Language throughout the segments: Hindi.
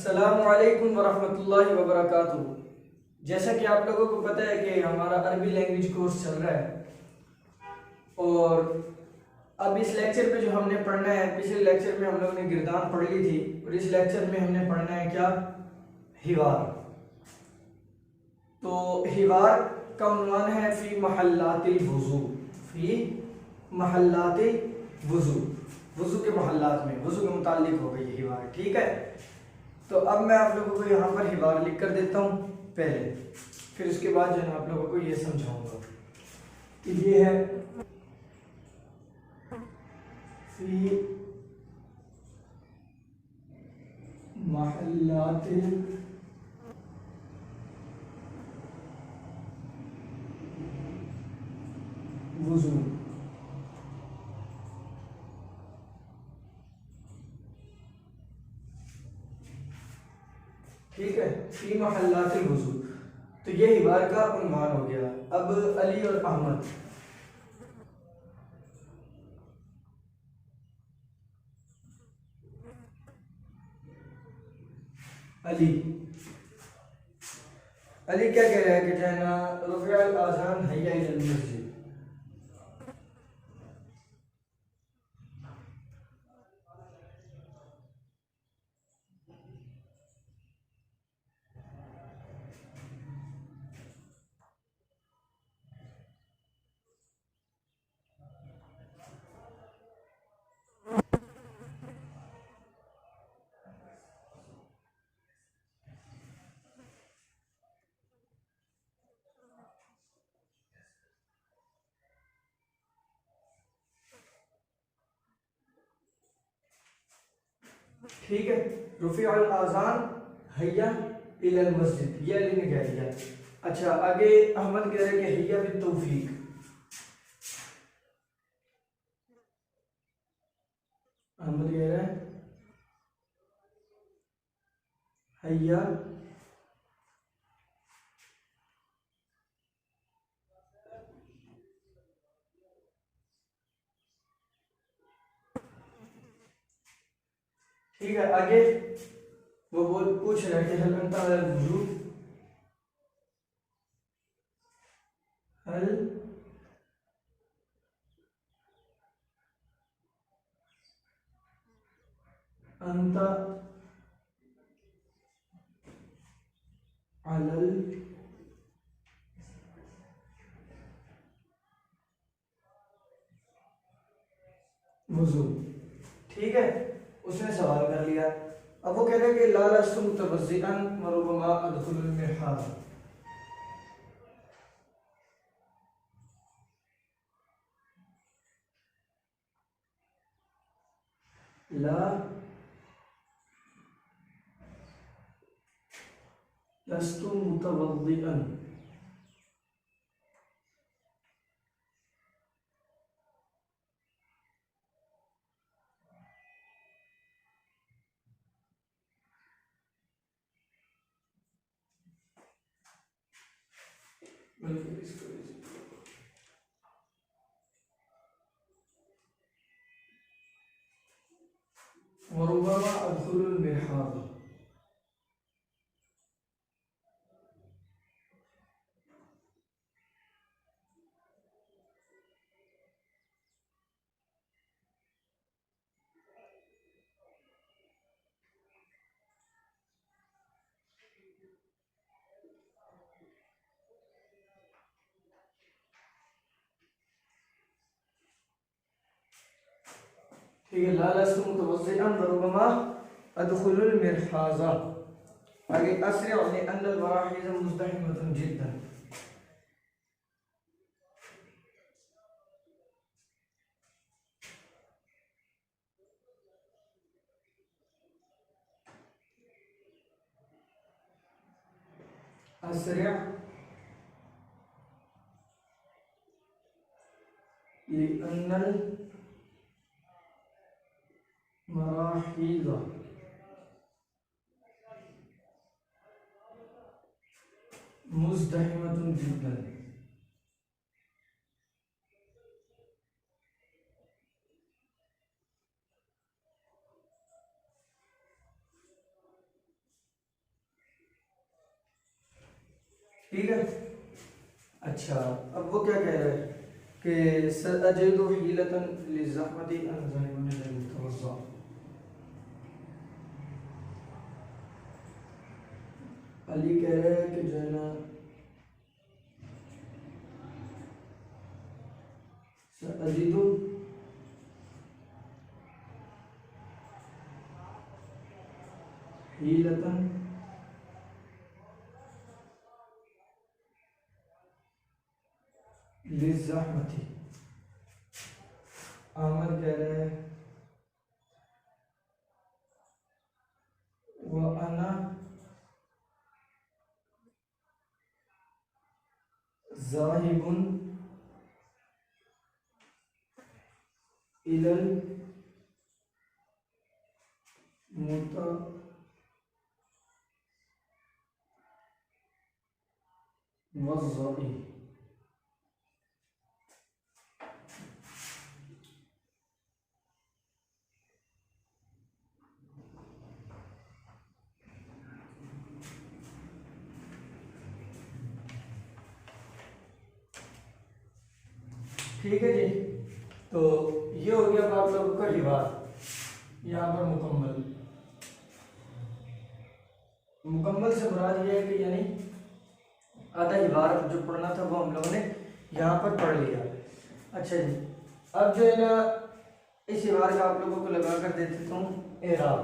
अस्सलामुअलैकुम वरहमतुल्लाहि वबरकातुहू। जैसा कि आप लोगों को पता है कि हमारा अरबी लैंग्वेज कोर्स चल रहा है और अब इस लेक्चर पे जो हमने पढ़ना है, पिछले लेक्चर में हम लोगों ने गिरदान पढ़ ली थी और इस लेक्चर में हमने पढ़ना है क्या, हिवार। तो हिवार का उन्वान है फी महल्लातिल वुज़ू, फी महल्लातिल वुज़ू, वुज़ू के महल्लात में, वुज़ू के मुताल्लिक हो गई हिवार। ठीक है, तो अब मैं आप लोगों को यहाँ पर हिवार लिख कर देता हूँ पहले, फिर उसके बाद जो है आप लोगों को ये समझाऊंगा कि ये है फी महल्लातिल वुज़ू। ठीक है, फी महल्लातिल वुज़ू, तो ये हिवार का उन्वान हो गया। अब अली और अहमद, अली अली क्या कह रहा है कि जो है ना, रुफ़िअल आज़ान हय्या इलल मस्जिद। ठीक है, रुफ़िअल आज़ान हय्या इलल मस्जिद, ये अली ने कह दिया। अच्छा, आगे अहमद कह रहे हैं कि हय्या बित तौफीक। अहमद कह रहा है हय्या ठीक है, आगे वो बोल पूछ रहा है कि हल अंता अलल वुज़ू, हल अंता अलल वुज़ू। ठीक है, उसने सवाल कर लिया। अब वो कह रहे हैं कि ला लस्तु मुतवज़्ज़िअन व रुब्बमा अदखुलुल मिरहाज़। ला लस्तु मुतवज़्ज़िअन, व रुब्बमा अदखुलुल मिरहाज़। ठीक है, ला लस्तु मुतवज़्ज़िअन व रुब्बमा अदखुलुल मिरहाज़। आगे अस्रिअ लिअन्नल मराहिज़ मुज़दहिमतुन जिद्दन। अस्रिअ लिअन्नल मराहिज़ मुज़दहिमतुन जिद्दन। ठीक है। अच्छा, अब वो क्या कह रहा है कि सअजिदु हीलतन लिज़हमति अन ज़ाहिबुन लिलमुतवज़्ज़ा। अली कह रहा है कि जो है ना सअजिदु हीलतन लिज़हमति। अहमद कह रहा है व अना ज़ाहिबुन इलल मुतवज़्ज़ी। ठीक है जी। तो ये हो गया आप लोगों का हिवार, यहाँ पर मुकम्मल से मुराद ये है कि यानी आधा हिवार जो पढ़ना था वो हम लोगों ने यहाँ पर पढ़ लिया। अच्छा जी, अब जो है ना इस हिवार का आप लोगों को लगा कर दे देता हूँ एराब।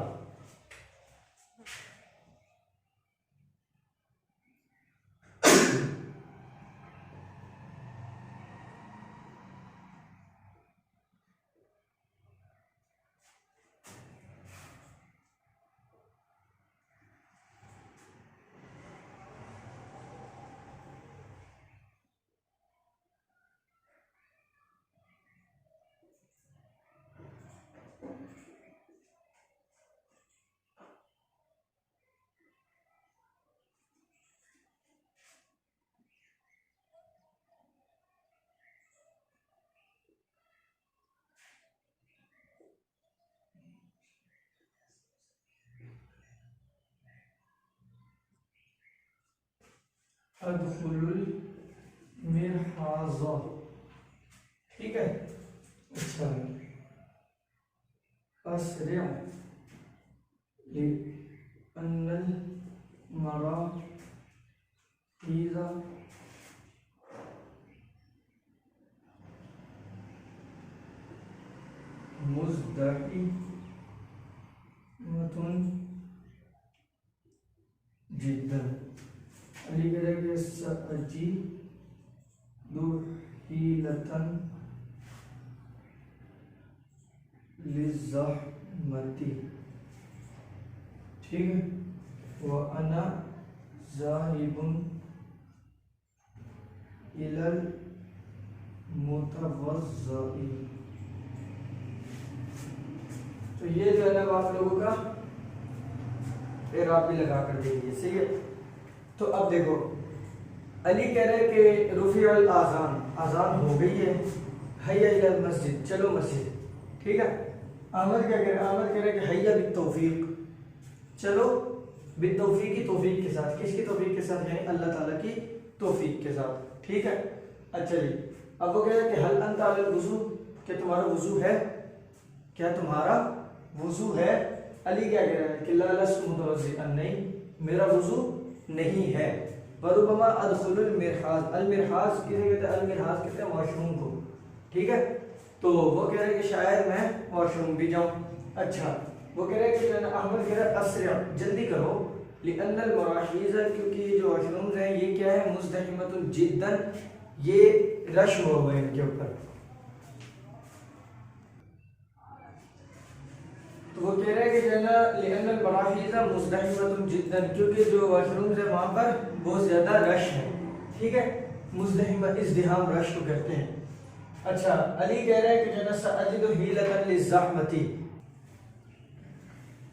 अदखुलुल मिरहाज़। ठीक है। अच्छा, अस्रिअ लिअन्नल मराकीज़ मुज़दहिमतुन जिद्दन। अली कह रहे कि सअजिदु हीलतन लिज़हमति। ठीक है। व अना ज़ाहिबुन इलल मुतवज़्ज़ी। तो ये जो है ना आप लोगों का एराब भी लगा कर देंगे। सही है। तो अब देखो, अली कह रहे हैं कि रुफ़िअल आज़ान, आज़ान हो गई है, हय्या इलल मस्जिद, चलो मस्जिद। ठीक है। अहमद क्या कह रहे हैं? अहमद कह रहे हैं कि हय्या बित्तौफ़ीक़, चलो बित्तौफ़ीक़ की तौफ़ीक़ के साथ। किसकी तौफ़ीक़ के साथ? यानी अल्लाह ताला की तौफ़ीक़ के साथ। ठीक है। अच्छा जी, अब वो कह रहे हैं कि हल अंत अलल वुज़ू, क्या तुम्हारा वुज़ू है? क्या तुम्हारा वुज़ू है? अली क्या कह रहा है कि ला लस्तु मुतवज़्ज़िअन, नहीं मेरा वुज़ू नहीं है। वरुबमा अदखुलुल मिरहाज़, अल मिरहाज़ किसे कहते हैं? अल मिरहाज़ कहते हैं वॉशरूम को। ठीक है। तो वो कह रहे हैं कि शायद मैं वॉशरूम भी जाऊं। अच्छा, वो कह रहे हैं कि अहमद कह रहा है अस्रिअ, जल्दी करो, लिअन्नल मराहीज़, क्योंकि ये जो वॉशरूम्स हैं ये क्या है? मुज़दहिमतुन जिद्दन, ये रश हुआ हुआ है इनके ऊपर। तो वो कह रहे हैं कि जो है ना लिअन्नल मराहीज़ मुज़दहिमतुन जिद्दन, क्योंकि जो वॉशरूम्स है वहाँ पर बहुत ज़्यादा रश है। ठीक है। मुज़दहिम इज़्दिहाम रश को कहते हैं। अच्छा, अली कह रहे हैं कि जो है ना सअजिदु हीलतन लिज़हमति,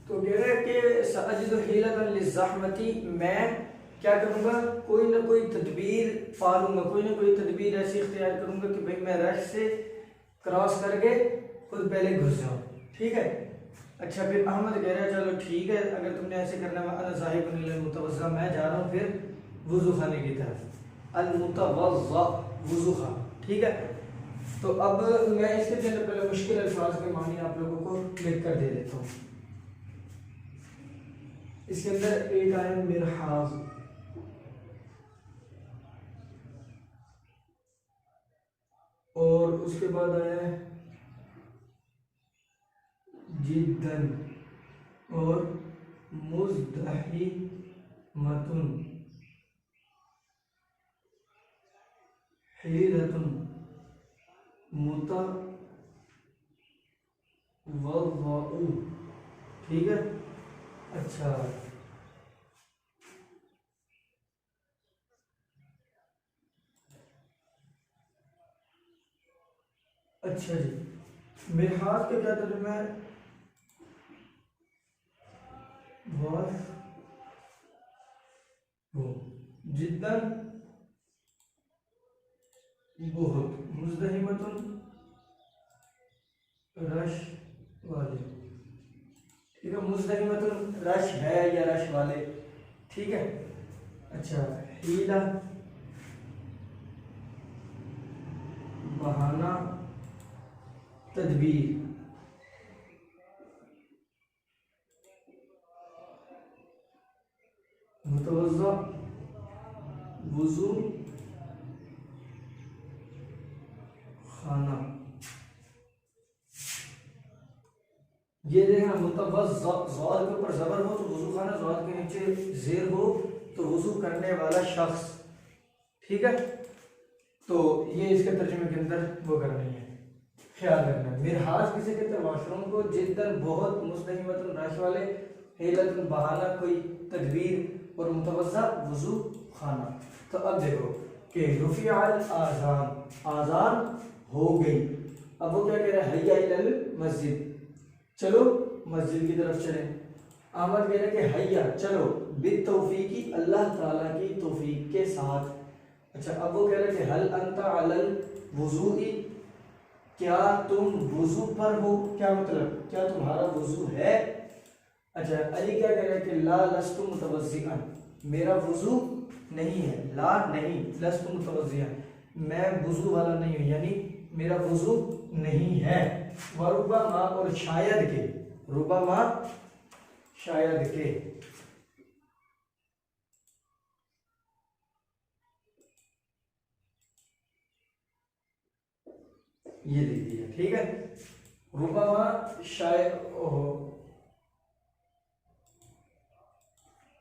तो कह रहे हैं कि सअजिदु हीलतन लिज़हमति, मैं क्या करूँगा? कोई ना कोई तदबीर पालूंगा, कोई ना कोई तदबीर ऐसी इख्तियार करूँगा कि भाई मैं रश से क्रॉस करके खुद पहले घुस जाऊँ। ठीक है। अच्छा, फिर अहमद कह रहा है चलो ठीक है, अगर तुमने ऐसे करना है, अना ज़ाहिबुन इलल मुतवज़्ज़ा, मैं जा रहा हूँ फिर वुजू खाने की तरफ, अल मुतवज़्ज़ा वुजू खाना, ठीक है। तो अब मैं इसके अंदर पहले मुश्किल अल्फाज के मानी आप लोगों को लिख कर दे देता हूँ। इसके अंदर एक आया मिरहाज, और उसके बाद आया है जिद्दन और मुज़दहिमतुन, हीलतुन, मुतवज़्ज़अ, ठीक है। अच्छा अच्छा जी, मिरहाज के क्या तर्जुमा है? वॉश वो, जिद्दन बहुत, मुज़दहिमतुन रश वाले, ठीक है। मुज़दहिमतुन रश है या रश वाले, ठीक है। अच्छा हीला बहाना, तदबीर, मुतवज़्ज़ा वुजू खाना। ये देखना मुतवज़्ज़ा, ज़ाद के ऊपर ज़बर हो तो वुजू खाना, ज़ाद के नीचे ज़ेर हो तो वुजू करने वाला शख्स, ठीक है। तो ये इसके तर्जुमे के अंदर वो करनी है, ख्याल रखना। मिरहाज किसे कहते हैं? वॉशरूम को। जिद्दन बहुत, मुस्तहिमतुन रश वाले, हिलतुन बहाना कोई तदबीर, और मुतवज़्ज़ा वुजू खाना। तो अब देखो कि रुफ़िअल आज़ान, आज़ान हो गई। अब वो क्या कह रहा है? हय्या इलल मस्जिद, चलो मस्जिद की तरफ चलें। अहमद कह रहा है कि हय्या चलो, बित्तौफीकी अल्लाह ताला की तौफीक के साथ। अच्छा अब वो कह रहे थे हल अंता अलल वुज़ूई, क्या तुम वुजू पर हो? क्या मतलब, क्या तुम्हारा वुजू है? अच्छा अली क्या कह रहे हैं कि ला लस्तु मुतवज़्ज़िअन, मेरा वुजू नहीं है। ला नहीं, लस्तु मुतवज़्ज़िअन, मैं वुजू वाला नहीं हूँ, यानी मेरा वुजू नहीं है। वरुबा मा, और शायद के, रुबा मा शायद के, ये लिख दिया, ठीक है। रुबामा शायद, ओहो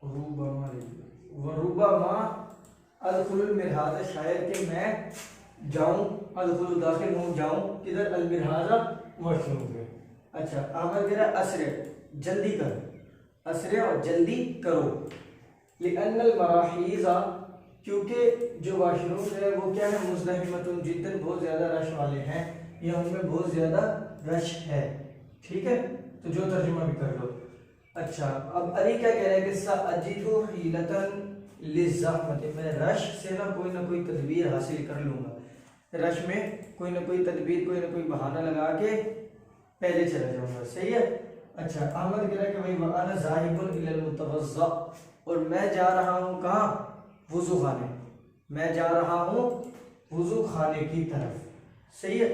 रुबामा, रुबामा अदखुलुल मिरहाज, शायद कि मैं जाऊं, अदखुलु दाखिल हूं, जाऊं किधर? अल मिरहाजा वॉशरूम में। अच्छा अहमद कह रहा असरे, जल्दी करो, असरे और जल्दी करो। लिअन्नल मराहीज़ा, क्योंकि जो वाशरूम है वो क्या है? मुज़दहिमतुन जिद्दन, बहुत ज़्यादा रश वाले हैं, या उनमें बहुत ज़्यादा रश है, ठीक है। तो जो तर्जुमा भी कर लो। अच्छा अब अली क्या कह रहा है कि सअजिदु हीलतन लिज़्ज़हमत, मैं रश से ना कोई तदबीर हासिल कर लूँगा, रश में कोई ना कोई तदबीर, कोई ना कोई बहाना लगा के पहले चला जाऊँगा, सही है। अच्छा अहमद कह रहा है कि भाई वअना ज़ाहिबुन इलल मुतवज़्ज़ा, और मैं जा रहा हूँ कहाँ? वुजू खाने, मैं जा रहा हूँ वुजू खाने की तरफ, सही है।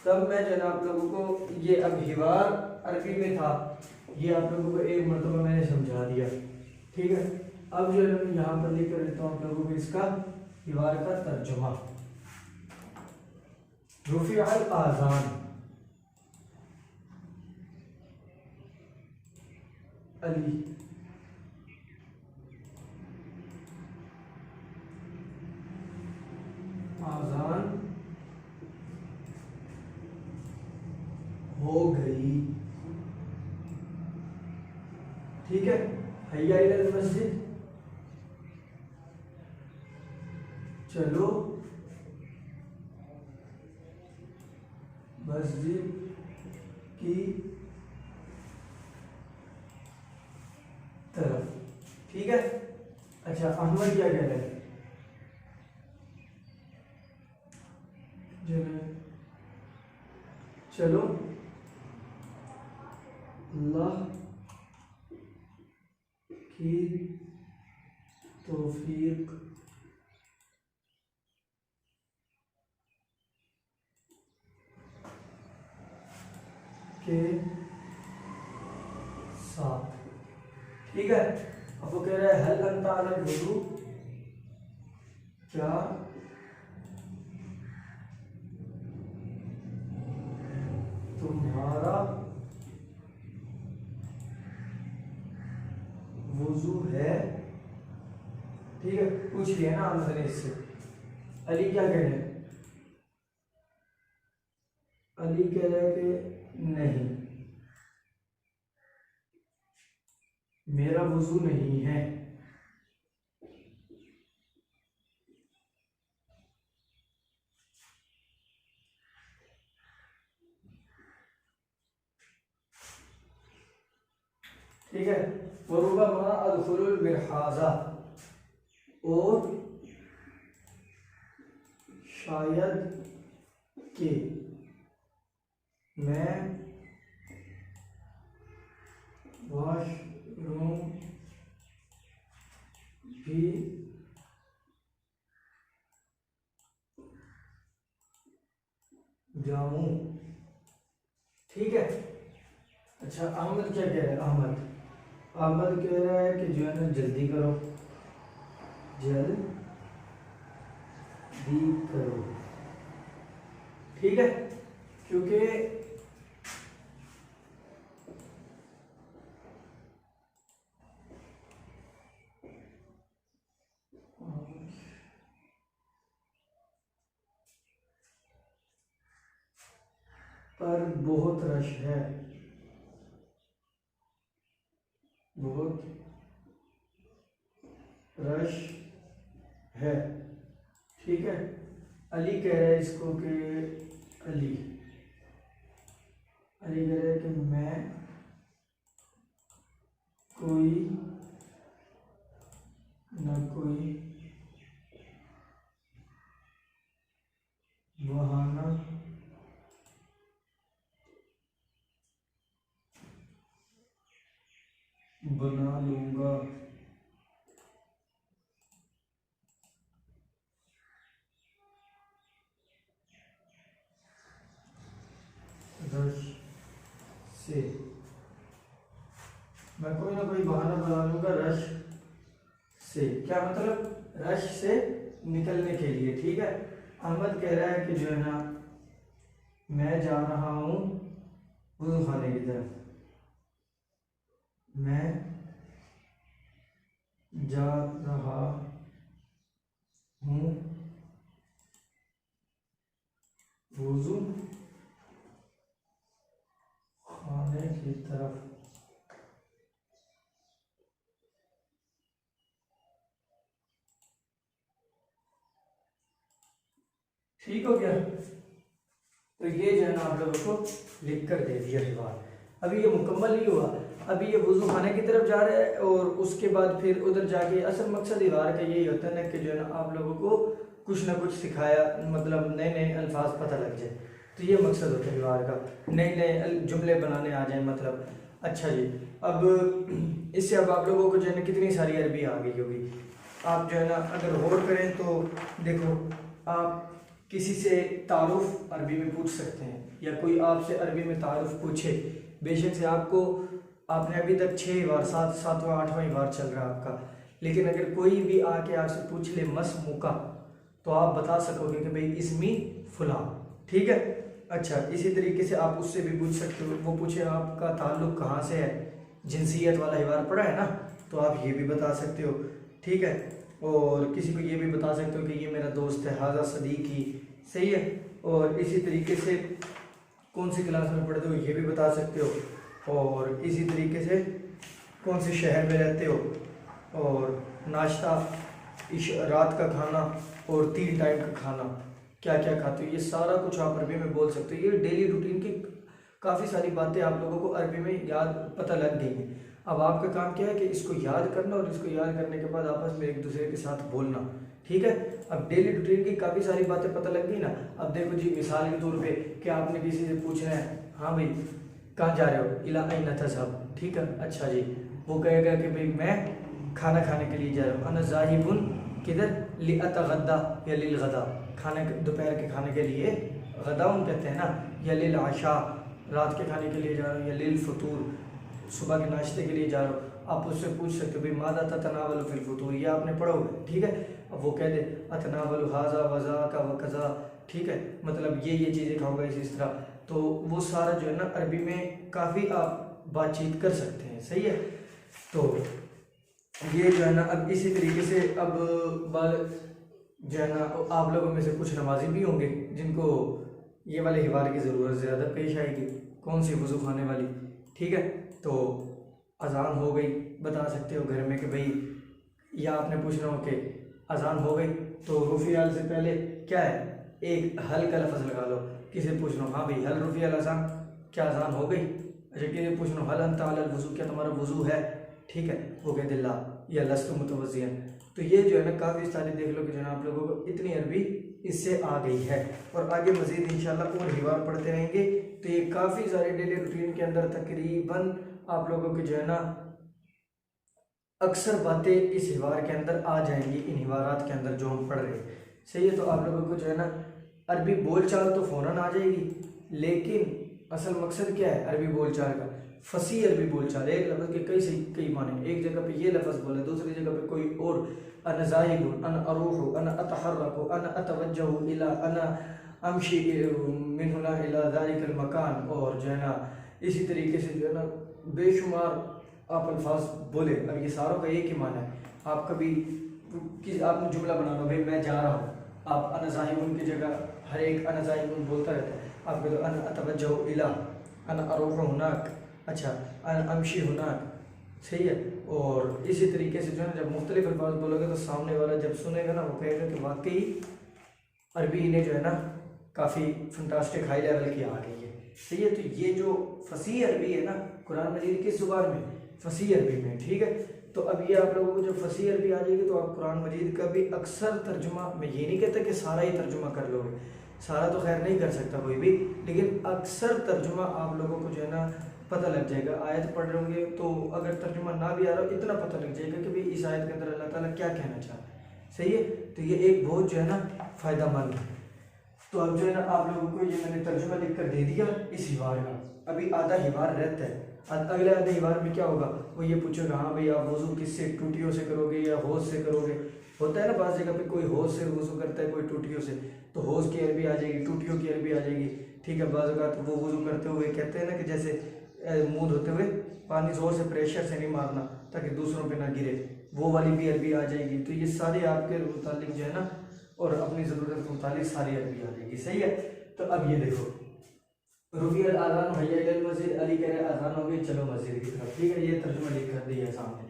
तब मैं जो आप लोगों को ये अब हिवार अरबी में था, ये आप लोगों को एक मरतबा मैंने समझा दिया, ठीक है। अब जो है मैं यहाँ पर लिख कर देता हूँ आप लोगों को इसका हिवार का तर्जुमा। रुफ़िअल आज़ान, अली आज़ान हो गई, ठीक है। हय्या इलल मस्जिद, चलो मस्जिद की तरफ, ठीक है। अच्छा अहमद क्या कह रहे हैं? चलो अल्लाह की तौफीक के साथ। ठीक है, अब वो कह रहा है हल अंता अलल वुजू, क्या तुम्हारा वुजू है। ठीक है, पूछ लिया ना हमने इससे। अली क्या कह रहे हैं? अली कह रहे हैं कि नहीं, मेरा वुजू नहीं है। ठीक है, वरुबमा अदखुलुल मिरहाजा, और शायद कि मैं वॉशरूम भी जाऊं। ठीक है, अच्छा अहमद क्या कह रहा है? अहमद कह रहा है कि जो है ना जल्दी करो, जल्दी करो। ठीक है, क्योंकि पर बहुत रश है, बहुत रश है। ठीक है, अली कह रहा है इसको कि अली कह रहा है कि मैं कोई न कोई बहाना बना लूंगा। रश से, मैं कोई ना कोई बहाना बना लूंगा रश से। क्या मतलब? रश से निकलने के लिए। ठीक है, अहमद कह रहा है कि जो है ना मैं जा रहा हूँ वुज़ू खाने की तरफ, मैं जा रहा हूँ वुज़ू खाने की तरफ। ठीक हो गया? तो ये जो है ना आप लोगों को लिख कर दे दिया हिवार। अभी ये मुकम्मल नहीं हुआ, अभी ये वुज़ू खाने की तरफ जा रहा है और उसके बाद फिर उधर जाके असल मकसद हिवार का यही होता है ना कि जो है ना आप लोगों को कुछ ना कुछ सिखाया, मतलब नए नए अल्फाज पता लग जाए। तो ये मकसद होता है हिवार का, नए नए जुमले बनाने आ जाए मतलब। अच्छा जी, अब इससे अब आप लोगों को जो है ना कितनी सारी अरबी आ गई होगी। आप जो है ना अगर गौर करें तो देखो, आप किसी से तारुफ अरबी में पूछ सकते हैं, या कोई आपसे अरबी में तारुफ पूछे, बेशक से आपने अभी तक 6 बार 7वां 8वां बार चल रहा है आपका, लेकिन अगर कोई भी आके आपसे पूछ ले मस मुका, तो आप बता सकोगे कि भाई इसमी फुला। ठीक है, अच्छा इसी तरीके से आप उससे भी पूछ सकते हो, वो पूछे आपका ताल्लुक कहाँ से है, जिनसियत वाला हिवार पढ़ा है ना, तो आप ये भी बता सकते हो। ठीक है, और किसी को ये भी बता सकते हो कि ये मेरा दोस्त है, हाजा सदीकी। सही है, और इसी तरीके से कौन सी क्लास में पढ़ते हो ये भी बता सकते हो, और इसी तरीके से कौन से शहर में रहते हो, और नाश्ता, रात का खाना और 3 टाइम का खाना क्या क्या खाते हो, ये सारा कुछ आप अरबी में बोल सकते हो। ये डेली रूटीन की काफ़ी सारी बातें आप लोगों को अरबी में याद पता लग गई हैं। अब आपका काम क्या है कि इसको याद करना, और इसको याद करने के बाद आपस में एक दूसरे के साथ बोलना। ठीक है, अब डेली रूटीन की काफ़ी सारी बातें पता लग गई ना। अब देखो जी, मिसाल के तौर पे कि आपने किसी से पूछना है, हाँ भाई कहाँ जा रहे हो, इला अय्न तज़हब। ठीक है, अच्छा जी, वो कहेगा कि भाई मैं खाना खाने के लिए जा रहा हूँ, अना ज़ाहिबुन किधर, लिअतगद्दा या लिलगदा, खाने दोपहर के खाने के लिए, गदाउन कहते हैं ना, या लिल आशा, रात के खाने के लिए जा रहे हो या लिल फतूर, सुबह के नाश्ते के लिए जा रहे हो, आप उससे पूछ सकते हो भाई मादा ततनावल फिल फतूर, ये आपने पढ़ा होगा, ठीक है। अब वो कह दे अतनावल हाजा वज़ा का वकज़ा, ठीक है, मतलब ये चीज़ें खाऊंगा इस तरह, तो वो सारा जो है ना अरबी में काफ़ी आप बातचीत कर सकते हैं, सही है। तो ये जो है ना अब इसी तरीके से अब जो है ना आप लोगों में से कुछ नमाजी भी होंगे जिनको ये वाले हिवार की ज़रूरत ज़्यादा पेश आएगी, कौन सी वज़ू खाने वाली, ठीक है। तो अजान हो गई, बता सकते हो घर में कि भाई, या आपने पूछना हो कि अजान हो गई तो रुफियाल से पहले क्या है, एक हल का लफ्ज़ लगा लो। किसी पूछना हो हाँ भाई हल रुफियाल अजान, क्या अजान हो गई। अच्छा किसी पूछना हो हल अंता अलल वज़ू, क्या तुम्हारा वज़ू है, ठीक है, वो कह दिल्ला या लस्तु मुतवज़्ज़ियन। तो ये जो है ना काफ़ी सारी देख लो कि जो है आप लोगों को इतनी अरबी इससे आ गई है, और आगे मज़ीद इंशाल्लाह और हिवार पढ़ते रहेंगे। तो ये काफ़ी सारे डेली रूटीन के अंदर तकरीबन आप लोगों की जो है ना अक्सर बातें इस हिवार के अंदर आ जाएंगी, इन हिवारात के अंदर जो हम पढ़ रहे हैं, सही है। तो आप लोगों को जो है ना अरबी बोलचाल तो फ़ौरन आ जाएगी, लेकिन असल मकसद क्या है अरबी बोलचाल का, फसी अरबी बोलचाल, एक लफ्ज़ के कई माने, एक जगह पे ये लफ्ज़ बोले, दूसरी जगह पे कोई और, अन ज़ाहिबु, अन अरूहु, अन अतहर्रकु, अन अतवज्जहु इला, अन अमशी मिन हुना इला ज़ालिकल मकान, और जो है ना इसी तरीके से जो है ना बेशुमार आप अल्फाज बोले। अब ये सारों का एक ही माना है। आप कभी आपने जुमला बना लो भाई मैं जा रहा हूँ, आप अन ज़ाहिबुन की जगह हर एक अन ज़ाहिबुन बोलता रहता है, आप कह दो अन अतवज्जहु इला, अन अरूहु हुनाक, अच्छा अन अमशी हुनाक, सही है। और इसी तरीके से जो है ना जब मुख्तलिफ अल्फाज बोलोगे तो सामने वाला जब सुनेगा ना वो कहेगा कि वाकई अरबी इन्हें जो है ना काफ़ी फंटास्टिक हाई लेवल की आ गई है, सही है। तो ये जो फसी अरबी है ना कुरान मजीद किस ज़ुबान में, फसी अरबी में, ठीक है। तो अब ये आप लोगों को जब फसी अरबी आ जाएगी तो आप कुरान मजीद का भी अक्सर तर्जुमा, मैं ये नहीं कहता कि सारा ही तर्जुमा कर लोगे, सारा तो खैर नहीं कर सकता कोई भी, लेकिन अक्सर तर्जुमा आप लोगों को जो है ना पता लग जाएगा। आयत पढ़ रहे होंगे तो अगर तर्जुमा ना भी आ रहा हो इतना पता लग जाएगा कि भाई इस आयत के अंदर अल्लाह ताला क्या कहना चाह रहा है, सही है। तो ये एक बहुत जो है ना फ़ायदा मंद है। तो अब जो है ना आप लोगों को ये मैंने तर्जुमा लिख कर दे दिया इस हिवार का, अभी आधा हिवार रहता है। अगले आधे हिवार में क्या होगा, वो ये पूछेगा हाँ भाई आप वज़ू किससे, टूटियों से करोगे या हौज से करोगे। होता है ना बाज़ जगह पे कोई हौज से वज़ू करता है कोई टूटियों से, तो हौज की अरबी आ जाएगी, टूटियों की अरबी आ जाएगी, ठीक है। बाज़ जगह तो वो वज़ू करते हुए कहते हैं ना कि जैसे मुँह धोते हुए पानी ज़ोर से प्रेशर से नहीं मारना ताकि दूसरों पे ना गिरे, वो वाली भी अरबी आ जाएगी। तो ये सारे आपके मुतालिक जो है ना और अपनी ज़रूरत के मुतालिक सारी अरबी आ जाएगी, सही है। तो अब ये देखो रुफियल आज़ान हैया इलल मस्जिद, अली कह रहे आज़ान हो गई चलो मस्जिद की तरफ, ठीक है। ये तर्जुमा लिख कर दिया सामने,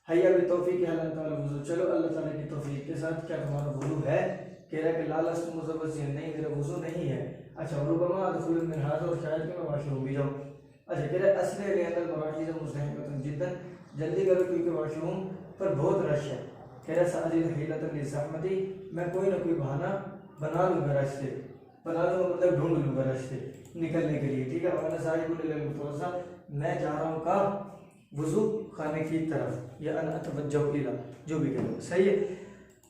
हैया भी तौफीक अल्लाह ताला वज़ू, चलो अल्लाह ताला की तौफीक के साथ, क्या तुम्हारा वज़ू है, कह रहा है कि लालस मुज़व्वज़िन, नहीं मेरा वज़ू नहीं है। अच्छा रुबमा अदखुलु मिन हाज़ा, और शायद कि मैं वॉशरूम भी जाऊँ। अच्छा कह रहा है असले लिअन्नल मवाक़ित मुज़दहिमतुन जिद्दन, जल्दी करो क्योंकि वॉशरूम पर बहुत रश है। कह रहा साजिद हिलतन लिज़हमती, मैं कोई ना कोई बहाना बना लूँगा रश से, बना लूँगा मतलब ढूंढ लूँगा रश से निकलने के लिए, ठीक है। वाना साहिबुल लिल मुतवज़्ज़ा, मैं जा रहा हूँ का वज़ू खाने की तरफ, या अन अतवज्जहु इला, जो भी कहो, सही है।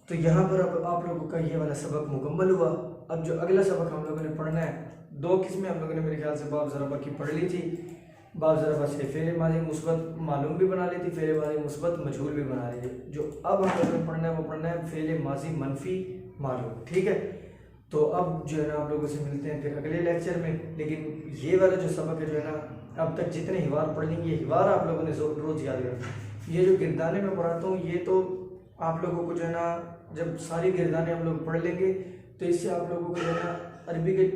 तो यहाँ पर अब आप लोगों का ये वाला सबक मुकम्मल हुआ। अब जो अगला सबक हम लोगों ने पढ़ना है, दो किस्में हम लोगों ने मेरे ख्याल से बाब ज़रबा की पढ़ ली थी। बाब ज़रबा से फ़ेल माज़ी मुस्बत मालूम भी बना ली थी, फ़ेल माज़ी मुस्बत मजहूल भी बना ली थी। जो अब हम लोगों ने पढ़ना है वो पढ़ना है फ़ेल माज़ी मनफी मालूम, ठीक है। तो अब जो है ना आप लोगों से मिलते हैं फिर अगले लेक्चर में। लेकिन ये वाला जो सबक है जो है ना अब तक जितने हिवार पढ़ लेंगे ये हिवार आप लोगों ने रोज़ याद रखना। ये जो गिरदाने में पढ़ाता हूँ ये तो आप लोगों को जो है ना जब सारी गिरदाने हम लोग पढ़ लेंगे तो इससे आप लोगों को जो है ना अरबी के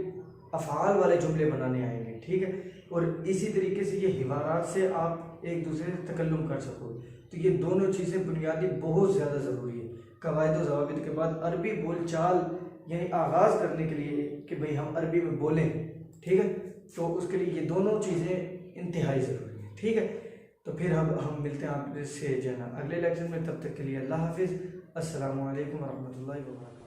अफ़ाल वाले जुमले बनाने आएंगे, ठीक है। और इसी तरीके से ये हिवारात से आप एक दूसरे से तकल्लुम कर सकोगे। तो ये दोनों चीज़ें बुनियादी बहुत ज़्यादा ज़रूरी है। कवायद व ज़वाबित के बाद अरबी बोलचाल यानी आगाज़ करने के लिए कि भाई हम अरबी में बोलें, ठीक है, तो उसके लिए ये दोनों चीज़ें इंतहाई ज़रूरी है, ठीक है। तो फिर हम मिलते हैं आपसे जो है ना अगले लेक्चर में। तब तक के लिए अल्लाह हाफिज़, अस्सलामु अलैकुम वरहमतुल्लाहि वबरकातुहू।